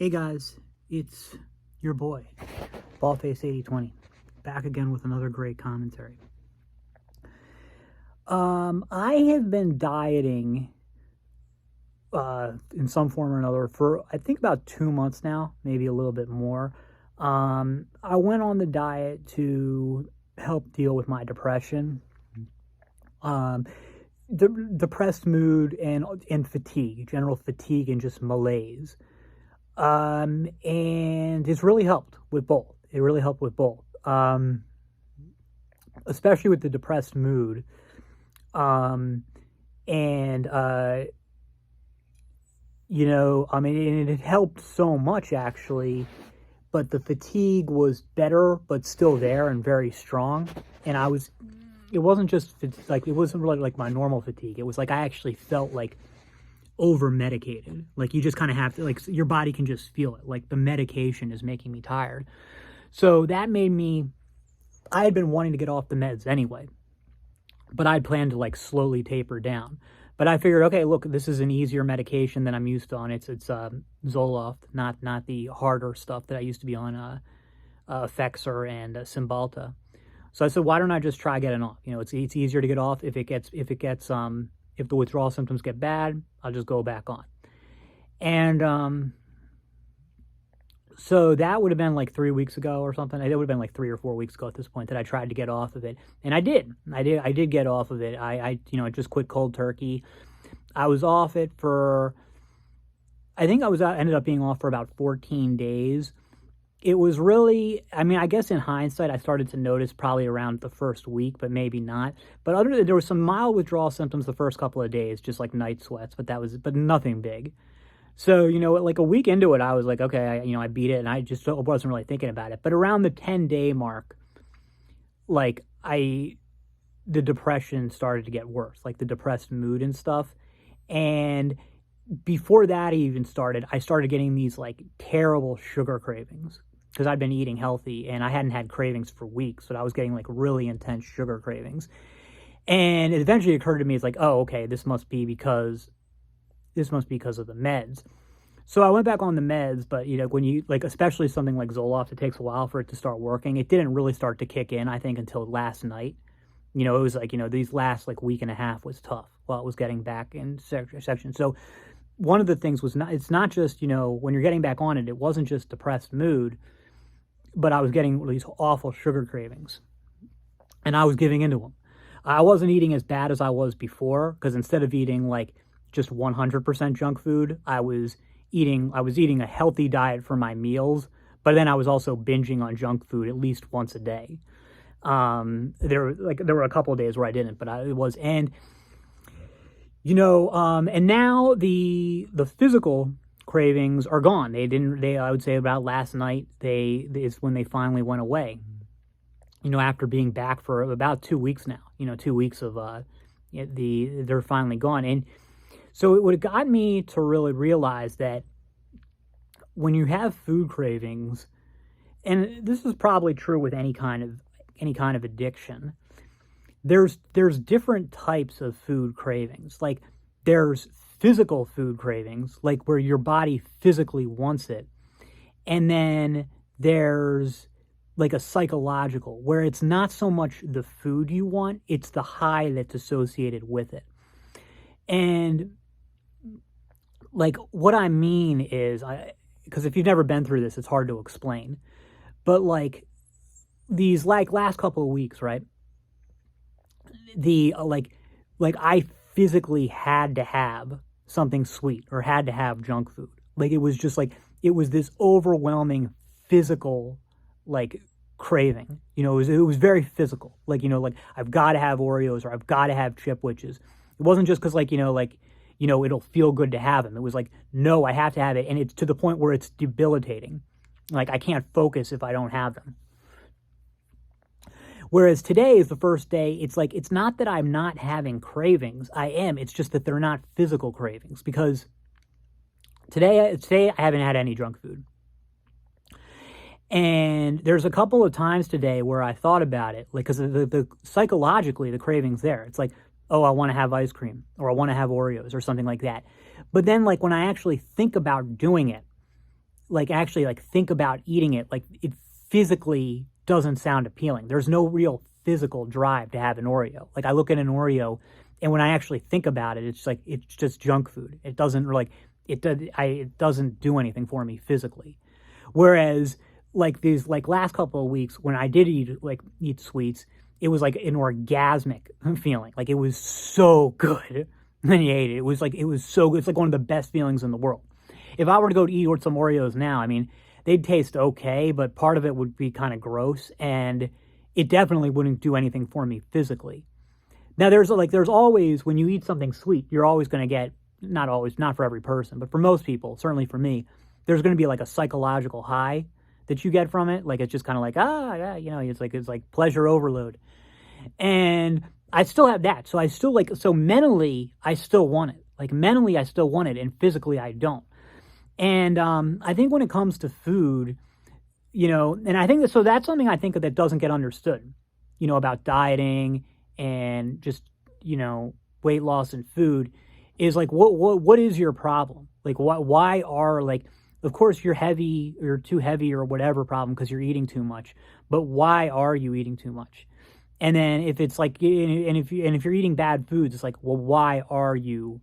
Hey guys, it's your boy, Ballface8020, back again with another great commentary. I have been dieting in some form or another for I think about 2 months now, maybe a little bit more. I went on the diet to help deal with my depression, depressed mood, and fatigue, general fatigue, and just malaise. And it's really helped with both. It really helped with both. Especially with the depressed mood. And it helped so much actually, but the fatigue was better, but still there and very strong. And it wasn't just like, it wasn't really like my normal fatigue. It was like, I actually felt like over medicated. Like, you just kind of have to, like, your body can just feel it. Like, the medication is making me tired. So that made me, I had been wanting to get off the meds anyway, but I'd planned to like slowly taper down. But I figured, okay, look, this is an easier medication than I'm used to on. It's Zoloft, not the harder stuff that I used to be on, Fexer and Cymbalta. So I said, why don't I just try getting off? You know, it's easier to get off. If the withdrawal symptoms get bad, I'll just go back on. And so that would have been like 3 weeks ago or something. It would have been like 3 or 4 weeks ago at this point that I tried to get off of it. And I did get off of it. I just quit cold turkey. I was off it for, I ended up being off for about 14 days. It was really, I guess in hindsight, I started to notice probably around the first week, but maybe not. But there was some mild withdrawal symptoms the first couple of days, just like night sweats, but nothing big. So, like a week into it, I was like, okay, I beat it, and I just wasn't really thinking about it. But around the 10-day mark, like, the depression started to get worse, like the depressed mood and stuff. And before that even started, I started getting these like terrible sugar cravings because I'd been eating healthy and I hadn't had cravings for weeks. So I was getting like really intense sugar cravings. And it eventually occurred to me, it's like, oh, okay, this must be because of the meds. So I went back on the meds, but when you like, especially something like Zoloft, it takes a while for it to start working. It didn't really start to kick in, I think, until last night. It was like, these last like week and a half was tough while it was getting back in section. So one of the things was it's not just, when you're getting back on it, it wasn't just depressed mood, but I was getting these awful sugar cravings and I was giving into them. I wasn't eating as bad as I was before, because instead of eating like just 100% junk food, I was eating a healthy diet for my meals, but then I was also binging on junk food at least once a day. There were a couple of days where I didn't, but and now the physical cravings are gone. I would say about last night, is when they finally went away. After being back for about 2 weeks now, 2 weeks of, they're finally gone. And so it would have got me to really realize that when you have food cravings, and this is probably true with any kind of addiction, there's different types of food cravings. Like, there's physical food cravings, like where your body physically wants it. And then there's like a psychological, where it's not so much the food you want, it's the high that's associated with it. And like, what I mean is, because if you've never been through this, it's hard to explain. But like, these like last couple of weeks, right? I physically had to have something sweet or had to have junk food. Like, it was just like, it was this overwhelming physical like craving. It was very physical. Like, I've got to have Oreos or I've got to have Chipwiches. It wasn't just because it'll feel good to have them. It was like, no, I have to have it. And it's to the point where it's debilitating. Like, I can't focus if I don't have them. Whereas today is the first day, it's like, it's not that I'm not having cravings. I am. It's just that they're not physical cravings, because today I haven't had any junk food. And there's a couple of times today where I thought about it, like, because the psychologically, the craving's there. It's like, oh, I want to have ice cream, or I want to have Oreos or something like that. But then, like, when I actually think about doing it, like actually like think about eating it, like it physically doesn't sound appealing. There's no real physical drive to have an Oreo. Like I look at an Oreo, and when I actually think about it, it's like it's just junk food. It doesn't like it doesn't do anything for me physically. Whereas like these like last couple of weeks when I did eat sweets, it was like an orgasmic feeling. Like it was so good when you ate it. It was so good. It's like one of the best feelings in the world. If I were to go to eat some Oreos now, I mean, they'd taste okay, but part of it would be kind of gross, and it definitely wouldn't do anything for me physically. Now there's always, when you eat something sweet, you're always going to get, not always, not for every person, but for most people, certainly for me, there's going to be like a psychological high that you get from it. Like it's just kind of like, yeah, it's like pleasure overload. And I still have that. So I still like, so mentally I still want it. Like mentally I still want it, and physically I don't. And I think when it comes to food, and I think that, so that's something I think that doesn't get understood, about dieting and just, weight loss and food, is like, what is your problem? Like, why are, like, of course you're heavy, or too heavy or whatever problem because you're eating too much, but why are you eating too much? And then if it's like, and if you're eating bad foods, it's like, well, why are you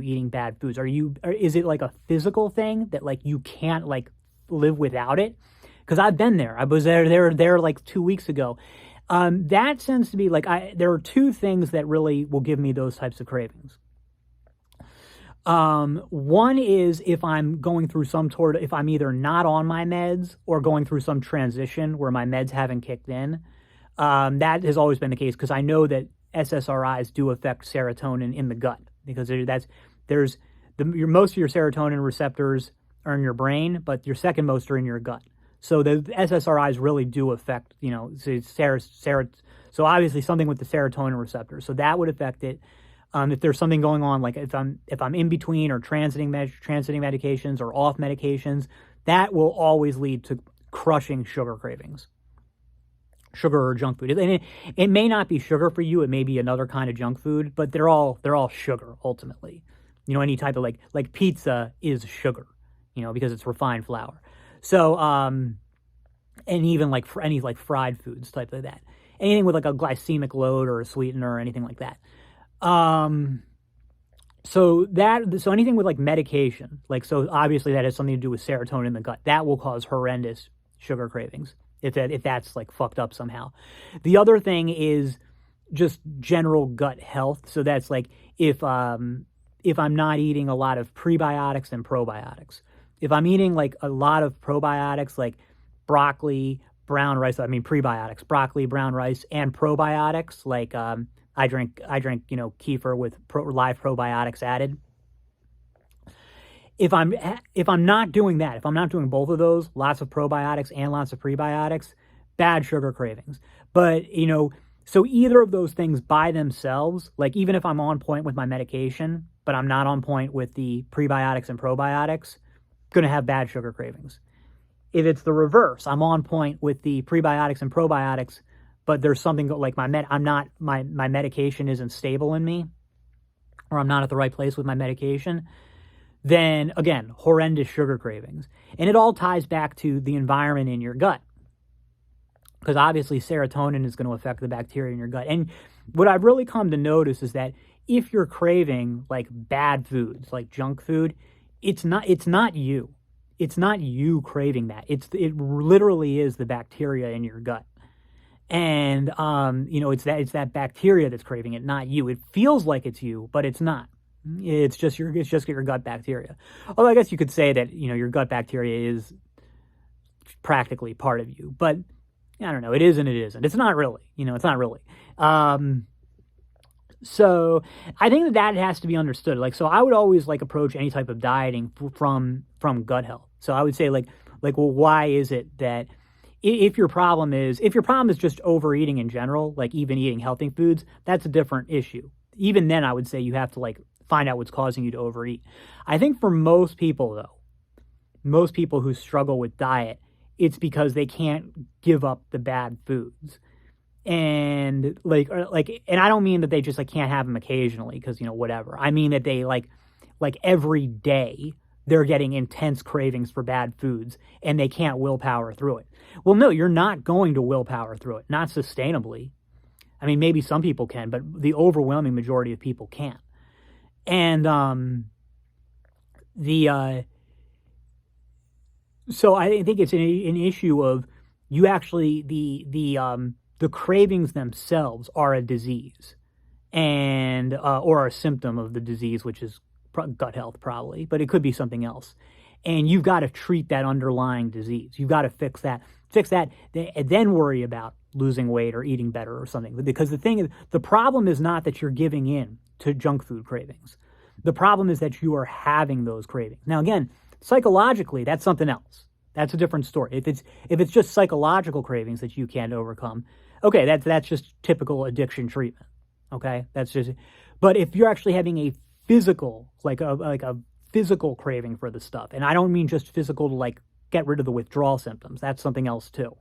eating bad foods? Is it like a physical thing that like you can't like live without it? Because I've been there. I was there like 2 weeks ago. That tends to be like, there are two things that really will give me those types of cravings. One is if I'm going through if I'm either not on my meds or going through some transition where my meds haven't kicked in. That has always been the case because I know that SSRIs do affect serotonin in the gut, because most of your serotonin receptors are in your brain, but your second most are in your gut. So the SSRIs really do affect, so obviously something with the serotonin receptors. So that would affect it. If there's something going on, like if I'm in between or transiting medications or off medications, that will always lead to crushing sugar cravings, sugar or junk food. And it may not be sugar for you; it may be another kind of junk food, but they're all sugar ultimately. Any type of like pizza is sugar, because it's refined flour. So and even like for any like fried foods, type like that, anything with like a glycemic load or a sweetener or anything like that. So anything with like medication, like, so obviously that has something to do with serotonin in the gut. That will cause horrendous sugar cravings if that's like fucked up somehow. The other thing is just general gut health. So that's like if I'm not eating a lot of prebiotics and probiotics. If I'm eating like a lot of probiotics, like broccoli, brown rice, prebiotics, broccoli, brown rice, and probiotics, like, I drink, kefir with live probiotics added. If I'm not doing that, if I'm not doing both of those, lots of probiotics and lots of prebiotics, bad sugar cravings. But, so either of those things by themselves, like even if I'm on point with my medication, but I'm not on point with the prebiotics and probiotics, going to have bad sugar cravings. If it's the reverse, I'm on point with the prebiotics and probiotics, but there's something like my medication isn't stable in me, or I'm not at the right place with my medication, then again, horrendous sugar cravings. And it all ties back to the environment in your gut, because obviously serotonin is going to affect the bacteria in your gut. And what I've really come to notice is that if you're craving like bad foods, like junk food, it's not you. It's not you craving that. It literally is the bacteria in your gut. And it's that bacteria that's craving it, not you. It feels like it's you, but it's not. It's just your gut bacteria. Although I guess you could say that, your gut bacteria is practically part of you, but I don't know. It is and it isn't. It's not really. It's not really. So I think that has to be understood. Like, so I would always like approach any type of dieting from gut health. So I would say well, why is it that if your problem is just overeating in general, like even eating healthy foods, that's a different issue. Even then, I would say you have to like find out what's causing you to overeat. I think for most people though, most people who struggle with diet, it's because they can't give up the bad foods. And and I don't mean that they just like can't have them occasionally because, whatever. I mean that they like every day they're getting intense cravings for bad foods and they can't willpower through it. Well, no, you're not going to willpower through it, not sustainably. I mean, maybe some people can, but the overwhelming majority of people can't. And so I think it's an issue of you actually the cravings themselves are a disease, and or a symptom of the disease, which is gut health probably, but it could be something else. And you've got to treat that underlying disease. You've got to fix that, and then worry about losing weight or eating better or something. Because the problem is not that you're giving in to junk food cravings. The problem is that you are having those cravings. Now, again, psychologically, that's something else. That's a different story. If it's just psychological cravings that you can't overcome, okay, that's just typical addiction treatment. Okay, that's just. But if you're actually having a physical, like a physical craving for the stuff, and I don't mean just physical to like get rid of the withdrawal symptoms. That's something else too.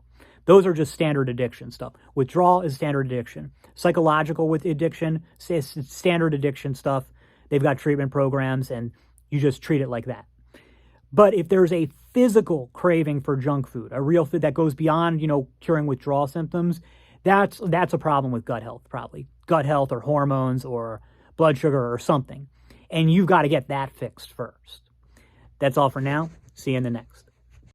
Those are just standard addiction stuff. Withdrawal is standard addiction. Psychological with addiction, standard addiction stuff. They've got treatment programs, and you just treat it like that. But if there's a physical craving for junk food, a real food that goes beyond, curing withdrawal symptoms, that's a problem with gut health, probably. Gut health or hormones or blood sugar or something. And you've got to get that fixed first. That's all for now. See you in the next.